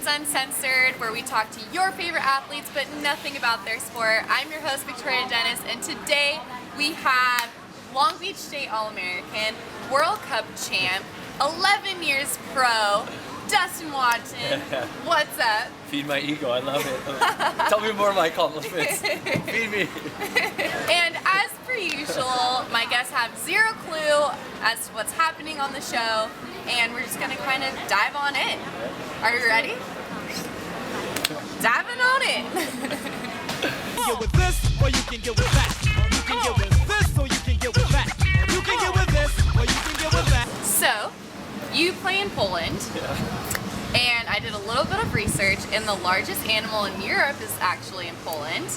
It's Uncensored, where we talk to your favorite athletes, but nothing about their sport. I'm your host, Victoria Dennis, and today we have Long Beach State All-American, World Cup champ, 11 years pro, Dustin Watten. What's up? Feed my ego, I love it. Tell me more of my accomplishments. Feed me. And as per usual, my guests have zero clue as to what's happening on the show, and we're just gonna kind of dive on in. Are you ready? Diving on in. You can get with this, or you can get with that. You can get with this, or you can get with that. You can get with this, or you can get with that. So, you play in Poland. Yeah. And I did a little bit of research, and the largest animal in Europe is actually in Poland,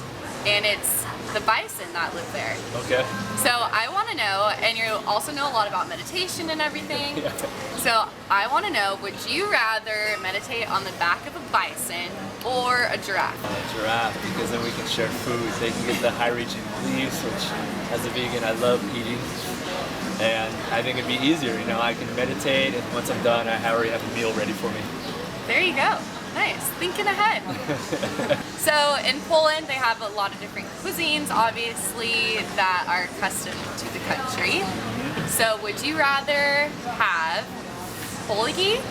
and it's the bison that live there. Okay. So I want to know, and you also know a lot about meditation and everything, Yeah. so I want to know, would you rather meditate on the back of a bison or a giraffe? A giraffe, because then we can share food. They can get the high-reaching leaves, which as a vegan I love eating. And I think it'd be easier, you know, I can meditate, and once I'm done, I already have a meal ready for me. There you go. Nice. Thinking ahead. So in Poland, they have a lot of different cuisines, obviously, that are custom to the country. So would you rather have pierogi,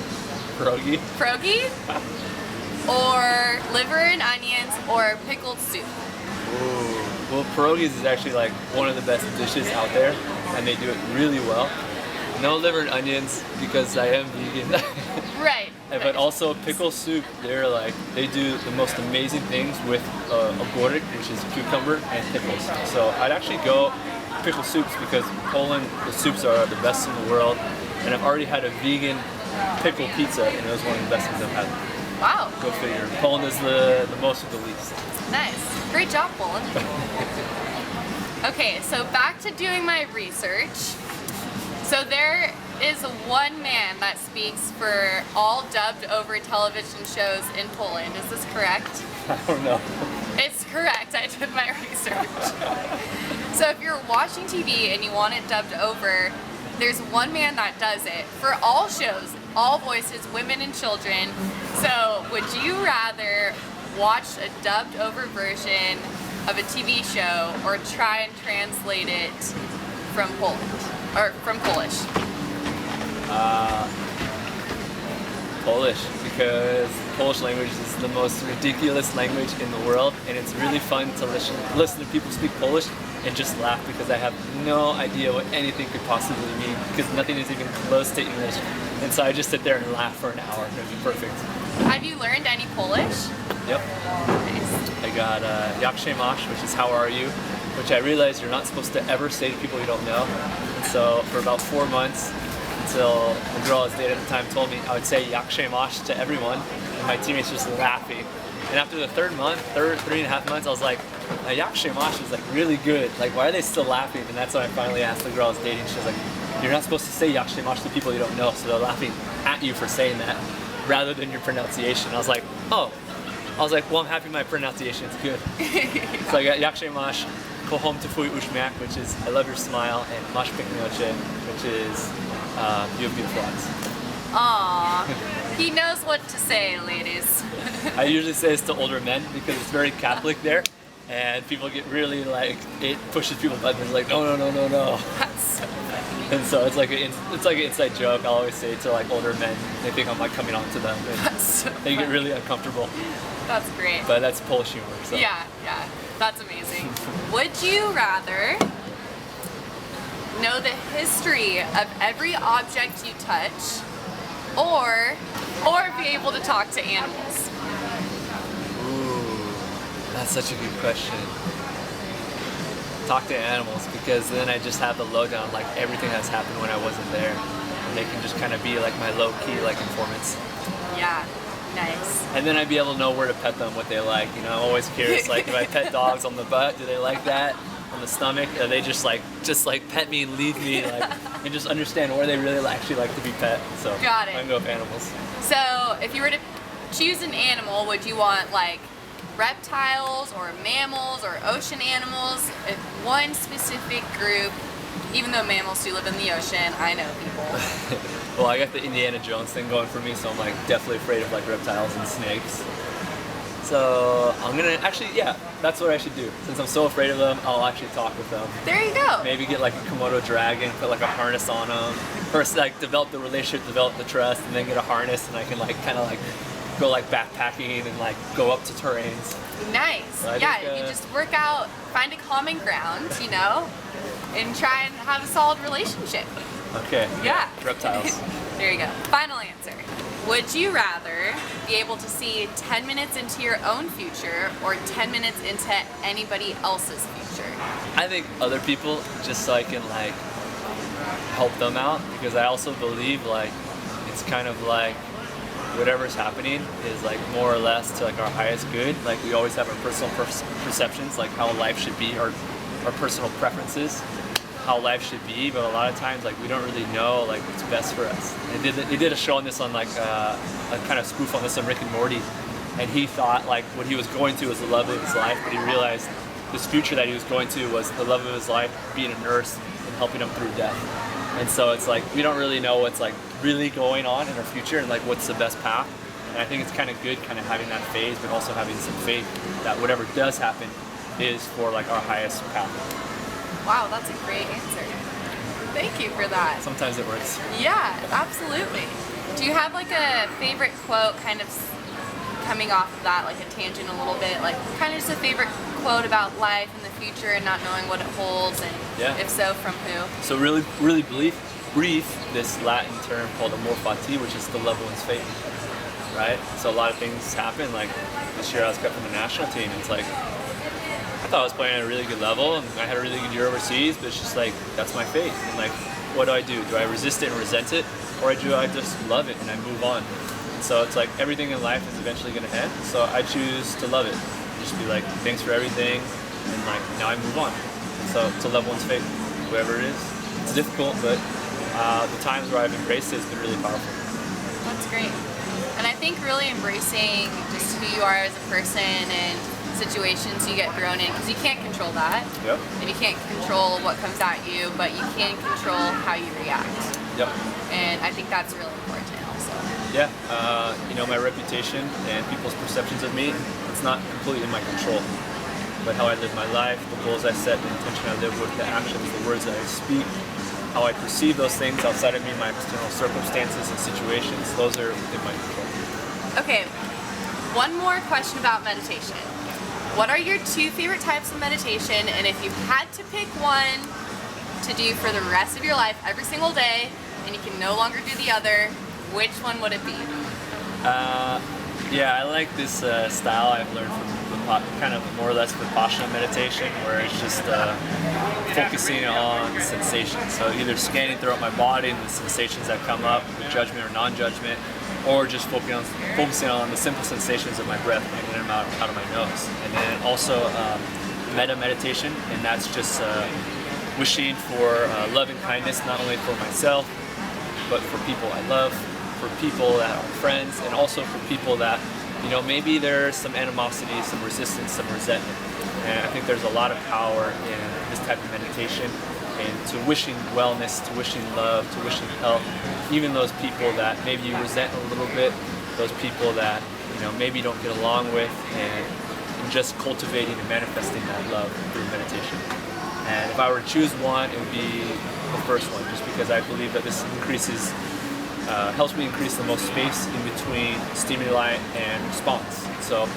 or liver and onions, or pickled soup? Ooh. Well, pierogies is actually like one of the best dishes out there, and they do it really well. No liver and onions because I am vegan. Right. But also pickle soup, they do the most amazing things with ogórek, which is cucumber, and pickles. So I'd actually go pickle soups because Poland, the soups are the best in the world, and I've already had a vegan pickle pizza, and it was one of the best things I've had. Wow. Go figure. Poland is the most of the least. Nice. Great job, Poland. Okay, so back to doing my research. So there is one man that speaks for all dubbed over television shows in Poland. Is this correct? I don't know. It's correct. I did my research. So if you're watching TV and you want it dubbed over, there's one man that does it for all shows, all voices, women and children. So would you rather watch a dubbed over version of a TV show or try and translate it from Poland? Or from Polish? Polish, because Polish language is the most ridiculous language in the world, and it's really fun to listen to people speak Polish and just laugh because I have no idea what anything could possibly mean because nothing is even close to English. And so I just sit there and laugh for an hour. It'd be perfect. Have you learned any Polish? Yep. Nice. I got jak się masz, which is how are you, which I realized you're not supposed to ever say to people you don't know. And so for about 4 months, until the girl I was dating at the time told me, I would say jak się masz to everyone, and my teammates just laughing. And after the third month, 3.5 months, I was like, jak się masz is like really good. Like, why are they still laughing? And that's when I finally asked the girl I was dating. She was like, you're not supposed to say jak się masz to people you don't know, so they're laughing at you for saying that rather than your pronunciation. I was like, oh. I was like, well, I'm happy my pronunciation is good. So I got jak się masz, kocham twój uśmiech, which is I love your smile, and masz piękne oczy, which is you have beautiful eyes. Aww. He knows what to say, ladies. I usually say this to older men because it's very Catholic there, and people get really like, it pushes people's buttons like, no. That's so funny. And so it's like an inside joke. I'll always say to like older men. They think I'm like coming on to them. And That's so they get funny. really uncomfortable. That's great. But that's Polish humor. So. Yeah, that's amazing. Would you rather know the history of every object you touch, or be able to talk to animals? Ooh, that's such a good question. Talk to animals, because then I just have the lowdown, like everything that's happened when I wasn't there, and they can just kind of be like my low-key like informants. Yeah, nice. And then I'd be able to know where to pet them, what they like. You know, I'm always curious. Like if I pet dogs on the butt, do they like that? On the stomach, or they just like pet me and leave me, like, and just understand where they really actually like to be pet. So Got it. I'm gonna go with animals. So if you were to choose an animal, would you want like reptiles or mammals or ocean animals? If one specific group Even though mammals do live in the ocean, I know people. Well, I got the Indiana Jones thing going for me, so I'm like definitely afraid of like reptiles and snakes. So I'm gonna actually, yeah, that's what I should do. Since I'm so afraid of them, I'll actually talk with them. There you go. Maybe get like a Komodo dragon, put like a harness on them. First, like develop the relationship, develop the trust, and then get a harness, and I can like kind of like go like backpacking and like go up to terrains. Nice. So Yeah, think, you just work out, find a common ground, you know, and try and have a solid relationship. Okay. Yeah. Reptiles. There you go. Final answer. Would you rather be able to see 10 minutes into your own future or 10 minutes into anybody else's future? I think other people, just so I can like help them out, because I also believe like it's kind of like whatever's happening is like more or less to like our highest good. Like we always have our personal perceptions, like how life should be, or our personal preferences, how life should be, but a lot of times like we don't really know like what's best for us. They did a show on this on like a kind of spoof on this on Rick and Morty, and he thought like what he was going to was the love of his life, but he realized this future that he was going to was the love of his life, being a nurse and helping him through death. And so it's like we don't really know what's like really going on in our future and like what's the best path. And I think it's kind of good kind of having that phase, but also having some faith that whatever does happen is for like our highest path. Wow, that's a great answer. Thank you for that. Sometimes it works. Yeah, absolutely. Do you have like a favorite quote kind of coming off of that, like a tangent a little bit, like kind of just a favorite quote about life and the future and not knowing what it holds, and if so, from who? So really brief, this Latin term called amor fati, which is to love one's fate, right? So a lot of things happen, like this year I was cut from the national team, and it's like, I thought I was playing at a really good level and I had a really good year overseas, but it's just like, that's my fate. And like, what do? Do I resist it and resent it? Or do I just love it and I move on? And so it's like everything in life is eventually gonna end. So I choose to love it. Just be like, thanks for everything. And like, now I move on. And so to love one's fate, whoever it is. It's difficult, but the times where I've embraced it has been really powerful. That's great. And I think really embracing just who you are as a person and situations you get thrown in, because you can't control that. Yep. And you can't control what comes at you, but you can control how you react. Yep. And I think that's really important also. Yeah, you know, my reputation and people's perceptions of me, it's not completely in my control. But how I live my life, the goals I set, the intention I live with, the actions, the words that I speak, how I perceive those things outside of me, my external circumstances and situations, those are within my control. Okay, one more question about meditation. What are your 2 favorite types of meditation, and if you had to pick one to do for the rest of your life every single day, and you can no longer do the other, which one would it be? Yeah, I like this style I've learned from kind of more or less Vipassana meditation, where it's just focusing on sensations. So either scanning throughout my body and the sensations that come up, with judgment or non-judgment, or just focusing on the simple sensations of my breath in and out of my nose. And then also metta meditation, and that's just wishing for love and kindness, not only for myself, but for people I love, for people that are friends, and also for people that, you know, maybe there's some animosity, some resistance, some resentment. And I think there's a lot of power in this type of meditation, and to wishing wellness, to wishing love, to wishing health, even those people that maybe you resent a little bit, those people that, you know, maybe you don't get along with, and just cultivating and manifesting that love through meditation. And if I were to choose one, it would be the first one, just because I believe that this helps me increase the most space in between stimuli and response. So,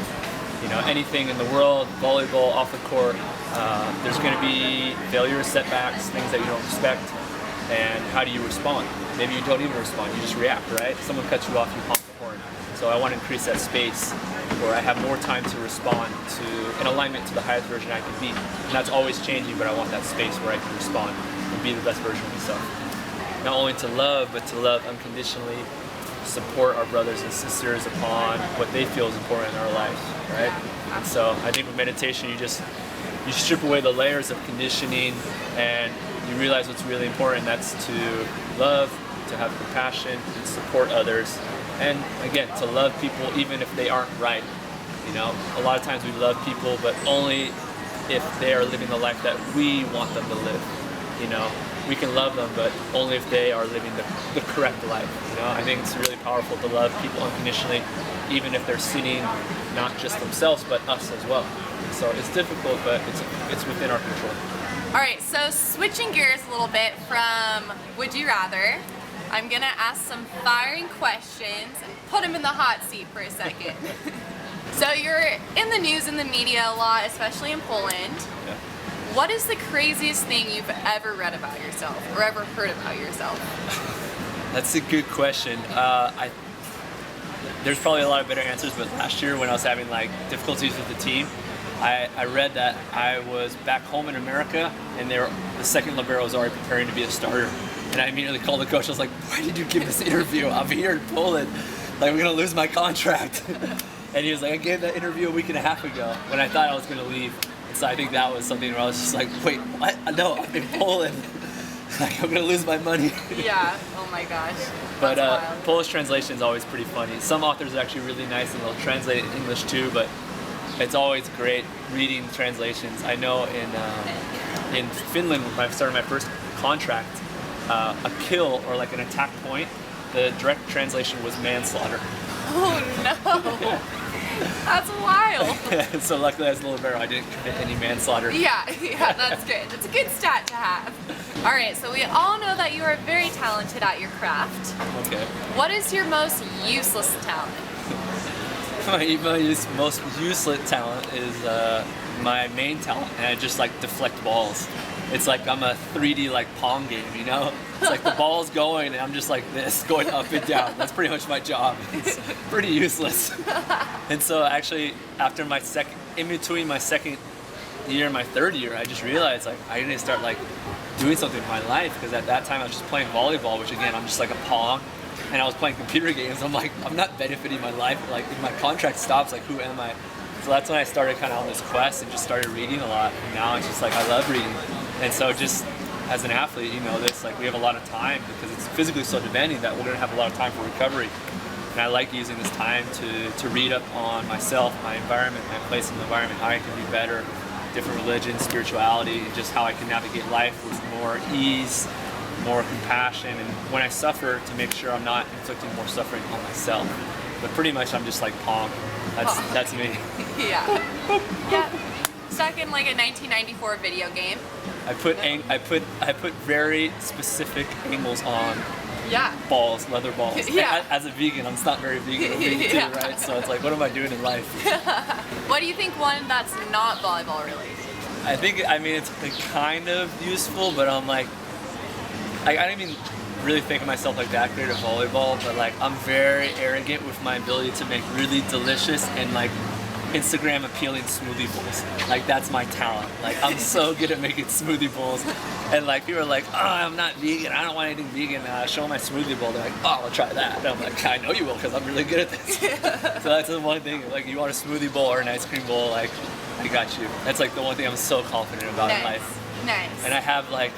you know, anything in the world, volleyball, off the court, there's going to be failures, setbacks, things that you don't expect, and how do you respond? Maybe you don't even respond, you just react, right? Someone cuts you off, you honk the horn. So I want to increase that space where I have more time to respond to in alignment to the highest version I can be. And that's always changing, but I want that space where I can respond and be the best version of myself. Not only to love, but to love unconditionally, support our brothers and sisters upon what they feel is important in our lives, right? And so I think with meditation, you strip away the layers of conditioning and you realize what's really important. That's to love, to have compassion, and support others. And again, to love people even if they aren't right. You know, a lot of times we love people, but only if they are living the life that we want them to live. you know, we can love them, but only if they are living the correct life. You know, I think it's really powerful to love people unconditionally, even if they're sinning not just themselves but us as well. So it's difficult, but it's within our control. All right, so switching gears a little bit from Would You Rather, I'm gonna ask some firing questions and put them in the hot seat for a second. So you're in the news and the media a lot, especially in Poland. Yeah. What is the craziest thing you've ever read about yourself or ever heard about yourself? That's a good question. There's probably a lot of better answers, but last year when I was having like difficulties with the team, I read that I was back home in America and the second libero was already preparing to be a starter. And I immediately called the coach. I was like, why did you give this interview? I'm here in Poland. Like, I'm going to lose my contract. And he was like, I gave that interview a week and a half ago when I thought I was going to leave. And so I think that was something where I was just like, wait, what? No, I'm in Poland. Like, I'm going to lose my money. Yeah, oh my gosh. But That's wild. Polish translation is always pretty funny. Some authors are actually really nice and they'll translate it in English too, but it's always great reading translations. I know in Finland, when I started my first contract, a kill or like an attack point, the direct translation was manslaughter. Oh no, that's wild. So luckily as a libero, I didn't commit any manslaughter. Yeah, that's good. That's a good stat to have. All right, so we all know that you are very talented at your craft. Okay. What is your most useless talent? My most useless talent is my main talent, and I just like deflect balls. It's like I'm a 3D like Pong game, you know? It's like the ball's going and I'm just like this, going up and down. That's pretty much my job. It's pretty useless. And so actually after in between my second year and my third year, I just realized like I need to start like doing something with my life, because at that time I was just playing volleyball, which again, I'm just like a Pong. And I was playing computer games. I'm like, I'm not benefiting my life. Like if my contract stops, like who am I? So that's when I started kind of on this quest and just started reading a lot. And now it's just like, I love reading. And so just as an athlete, you know this, like we have a lot of time because it's physically so demanding that we're gonna have a lot of time for recovery. And I like using this time to read up on myself, my environment, my place in the environment, how I can be better, different religions, spirituality, and just how I can navigate life with more ease, more compassion, and when I suffer, to make sure I'm not inflicting more suffering on myself. But pretty much I'm just like Pong. That's me. Yeah. Yeah. Stuck in like a 1994 video game. I put very specific angles on Yeah. balls, leather balls. Yeah. As a vegan, I'm not very vegan, I'm vegan too, Yeah. right? So it's like, what am I doing in life? What do you think one that's not volleyball related? I think, I mean, it's kind of useful, but I'm like, I don't even really think of myself like that great at volleyball, but like I'm very arrogant with my ability to make really delicious and like Instagram appealing smoothie bowls. Like that's my talent. Like I'm so good at making smoothie bowls, and like people are like, oh, I'm not vegan, I don't want anything vegan. Show them my smoothie bowl. They're like, oh, I'll try that. And I'm like, I know you will, because I'm really good at this. So that's the one thing. Like you want a smoothie bowl or an ice cream bowl, like I got you. That's like the one thing I'm so confident about in life. Nice. And I have like,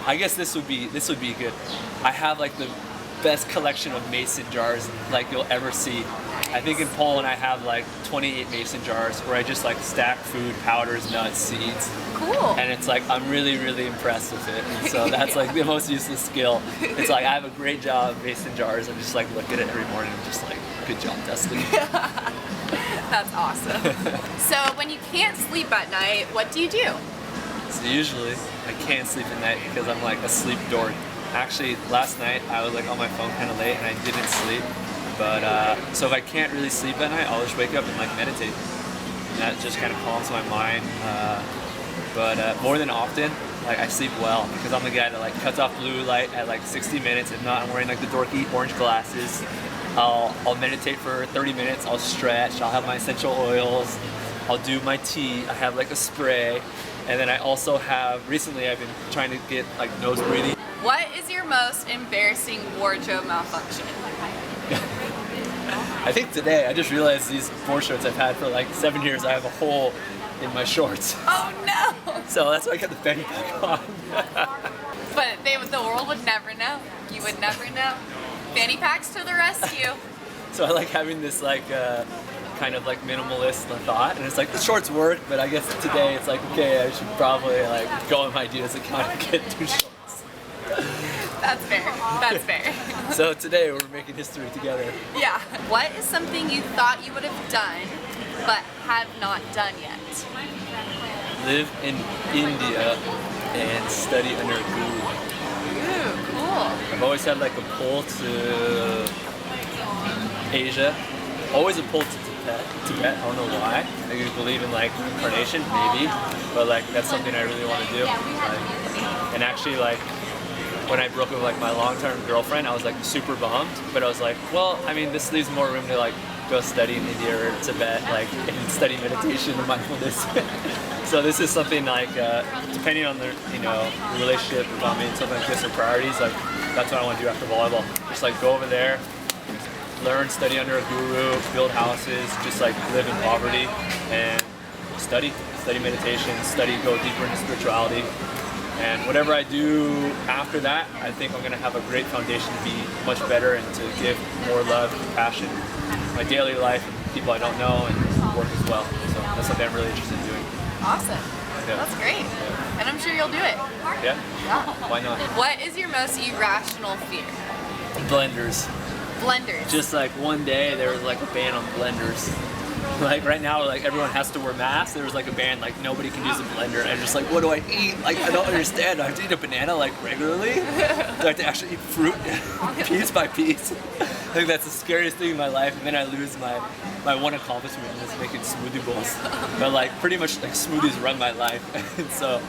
I guess this would be good. I have like the best collection of mason jars like you'll ever see. I think in Poland I have like 28 mason jars where I just like stack food, powders, nuts, seeds. Cool. And it's like I'm really, really impressed with it. And so that's like the most useless skill. It's like I have a great job of mason jars. I just like look at it every morning and just like, good job, Dustin. That's awesome. So when you can't sleep at night, what do you do? So usually I can't sleep at night because I'm like a sleep dork. Actually, last night I was like on my phone kind of late and I didn't sleep. But so if I can't really sleep at night, I'll just wake up and like meditate. And that just kind of calms my mind. But more than often, like I sleep well because I'm the guy that like cuts off blue light at like 60 minutes. If not, I'm wearing like the dorky orange glasses. I'll meditate for 30 minutes. I'll stretch. I'll have my essential oils. I'll do my tea. I have like a spray. And then I also have, recently I've been trying to get like nose breathing. What is your most embarrassing wardrobe malfunction? I think today, I just realized these board shorts I've had for like 7 years, I have a hole in my shorts. Oh no! So that's why I got the fanny pack on. But the world would never know. You would never know. Fanny packs to the rescue. So I like having this like kind of like minimalist thought, and it's like the shorts work, but I guess today it's like, okay, I should probably like go on my Adidas account and get 2 shorts. That's fair. That's fair. So today we're making history together. Yeah. What is something you thought you would have done but have not done yet? Live in India and study under a guru. Ooh, cool. I've always had like a pull to Asia, always a pull to Tibet. I don't know why. I do believe in like incarnation, maybe, but like that's something I really want to do. Like, and actually, like when I broke up with like my long-term girlfriend, I was like super bummed. But I was like, well, I mean, this leaves more room to like go study in India or Tibet, like and study meditation and mindfulness. So this is something like, depending on the the relationship, if I'm in something like this or priorities, like that's what I want to do after volleyball. Just like go over there, learn, study under a guru, build houses, just like live in poverty and study meditation, go deeper into spirituality. And whatever I do after that, I think I'm going to have a great foundation to be much better and to give more love, compassion, my daily life, and people I don't know, and work as well. So that's something I'm really interested in doing. Awesome. Yeah. That's great. Yeah. And I'm sure you'll do it. Yeah? Yeah. Why not? What is your most irrational fear? Blenders. Blenders. Just like one day there was like a ban on blenders. Like right now, like everyone has to wear masks. There was like a ban, like nobody can use a blender. And I'm just like, what do I eat? Like I don't understand. Do I have to eat a banana like regularly? Do I have to actually eat fruit piece by piece? I think that's the scariest thing in my life. And then I lose my one accomplishment, and it's making smoothie bowls. But like pretty much like smoothies run my life. And so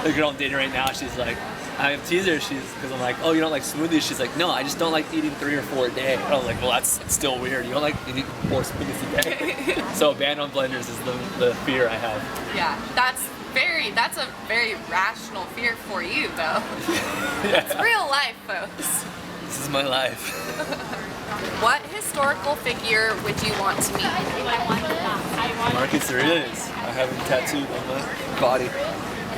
the girl I'm dating right now, she's like, I tease her, because I'm like, oh, you don't like smoothies? She's like, no, I just don't like eating 3 or 4 a day. And I was like, well, that's still weird. You don't like eating 4 smoothies a day? So a ban on blenders is the fear I have. Yeah, that's a very rational fear for you, though. Yeah. It's real life, folks. This is my life. What historical figure would you want to meet? Marcus Aurelius. I have him tattooed on my body.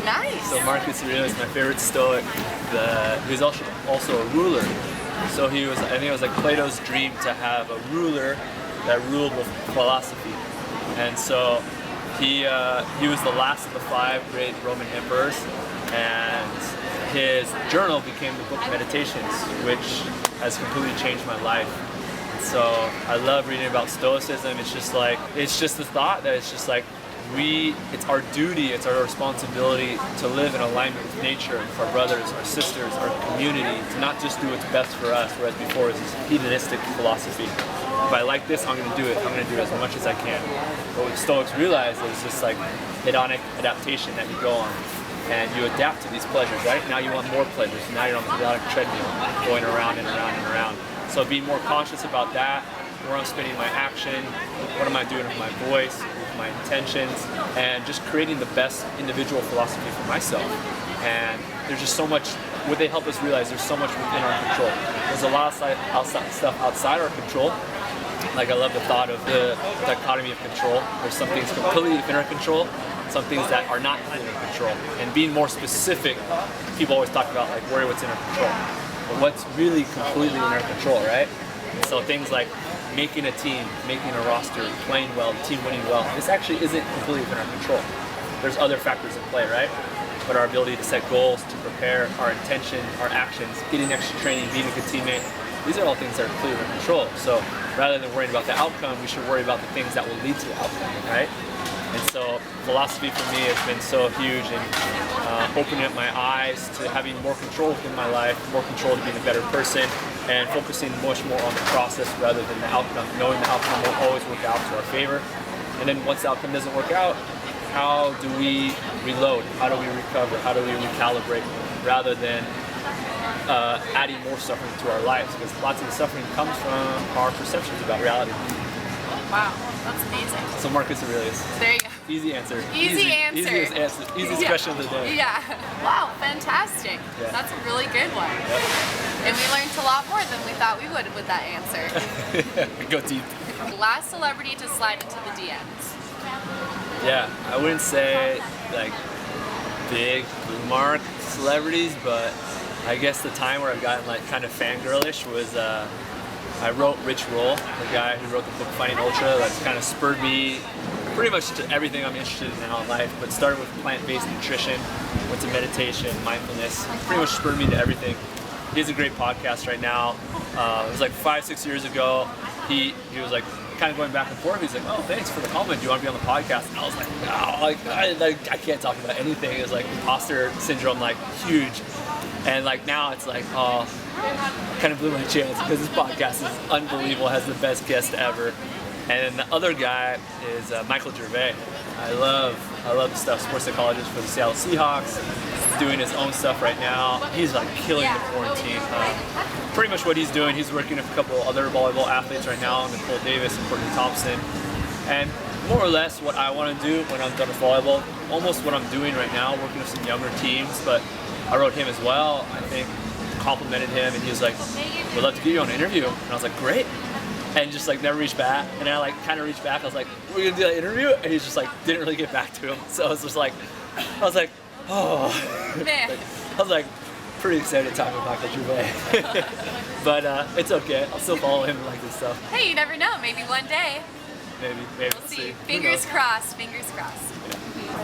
Nice. So Marcus Aurelius, my favorite Stoic. He was also a ruler. So I think it was like Plato's dream to have a ruler that ruled with philosophy. And so he was the last of the 5 great Roman emperors, and his journal became the book Meditations, which has completely changed my life. So I love reading about Stoicism. It's just the thought that it's just like it's our duty, it's our responsibility to live in alignment with nature and with our brothers, our sisters, our community, to not just do what's best for us, whereas before it was this hedonistic philosophy. If I like this, I'm going to do it. I'm going to do it as much as I can. But what Stoics realize is just like hedonic adaptation that you go on. And you adapt to these pleasures, right? Now you want more pleasures. Now you're on the hedonic treadmill, going around and around and around. So being more conscious about that, where I'm spending my action, what am I doing with my voice, with my intentions, and just creating the best individual philosophy for myself. And there's just so much, what they help us realize, there's so much within our control. There's a lot of stuff outside our control. Like I love the thought of the dichotomy of control. There's some things completely within our control, some things that are not in our control. And being more specific, people always talk about like worry what's in our control. But what's really completely in our control, right? So things like making a team, making a roster, playing well, the team winning well, this actually isn't completely within our control. There's other factors in play, right? But our ability to set goals, to prepare, our intention, our actions, getting extra training, being a good teammate, these are all things that are completely in our control. So rather than worrying about the outcome, we should worry about the things that will lead to the outcome, right? And so philosophy for me has been so huge in opening up my eyes to having more control within my life, more control to being a better person, and focusing much more on the process rather than the outcome, knowing the outcome will always work out to our favor. And then once the outcome doesn't work out, how do we reload? How do we recover? How do we recalibrate? Rather than adding more suffering to our lives, because lots of the suffering comes from our perceptions about reality. Wow, that's amazing. So Marcus Aurelius. There you go. Easy answer. Easy answer. Easiest question of the day. Yeah. Wow, fantastic. Yeah. That's a really good one. Yep. And we learned a lot more than we thought we would with that answer. We go deep. Last celebrity to slide into the DMs. Yeah, I wouldn't say like big blue mark celebrities, but I guess the time where I've gotten like kind of fangirlish was I wrote Rich Roll, the guy who wrote the book Finding Ultra. That's kind of spurred me pretty much to everything I'm interested in now in life, but started with plant-based nutrition went to meditation, mindfulness, pretty much spurred me to everything. He has a great podcast right now. It was like 5-6 years ago. He was like kind of going back and forth. He's like, oh, thanks for the compliment. Do you want to be on the podcast? And I was like, no, I can't talk about anything. It was like imposter syndrome, like huge. And like now it's like, oh, kind of blew my chance because this podcast is unbelievable. Has the best guest ever. And the other guy is Michael Gervais. I love the stuff. Sports psychologist for the Seattle Seahawks. He's doing his own stuff right now. He's like killing the quarantine. Pretty much what he's doing, he's working with a couple other volleyball athletes right now, Nicole Davis and Courtney Thompson. And more or less what I want to do when I'm done with volleyball, almost what I'm doing right now, working with some younger teams, but I wrote him as well, I think, complimented him, and he was like, we'd love to get you on an interview. And I was like, great. And just like never reached back. And then I like kind of reached back, I was like, we're gonna do that interview? And he's just like, didn't really get back to him. So I was just like, oh. Man. I was like, pretty excited to talk with Michael Gervais. But it's okay, I'll still follow him and like this stuff. Hey, you never know, maybe one day. Maybe We'll see. Fingers crossed, fingers crossed.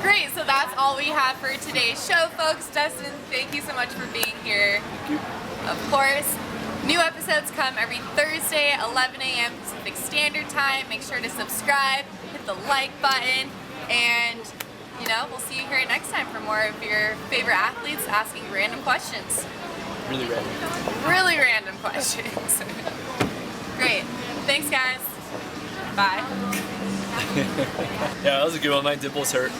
Great, so that's all we have for today's show, folks. Dustin, thank you so much for being here. Thank you. Of course, new episodes come every Thursday at 11 a.m. Pacific Standard Time. Make sure to subscribe, hit the like button, and you know, we'll see you here next time for more of your favorite athletes asking random questions. Really random. Really random questions. Great. Thanks, guys. Bye. Yeah, that was a good one. My dimples hurt.